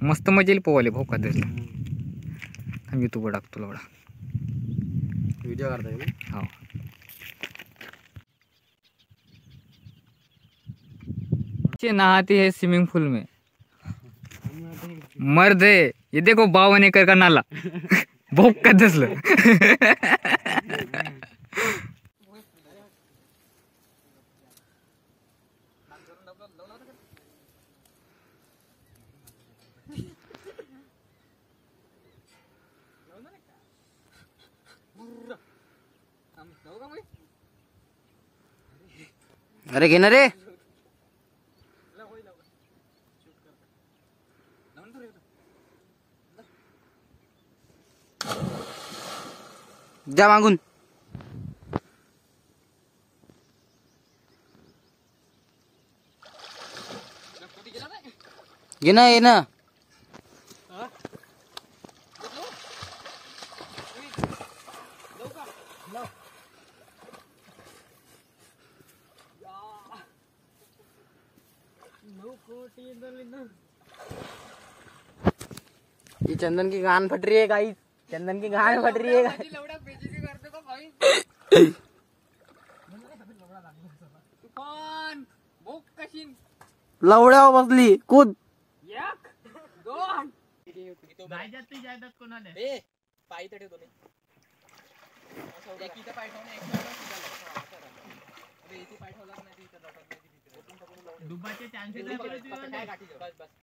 मस्त मजा येईल पोवाले भाऊ का दिसला थांब युट्यूब वर टाकतो एवढा व्हिडिओ करताय मी हो नहाती है स्विमिंग पूल में मर्द है ये देखो 52 एकड़ का नाला भोग का दिसलं अरे घे ना रे जा मागून घे ना ये ना ये चंदन की गान फट रही है गाइस चंदन की गान फट रही है लवड्या बसली कूद पाय तर ठेवतो डुबाचे चान्सेस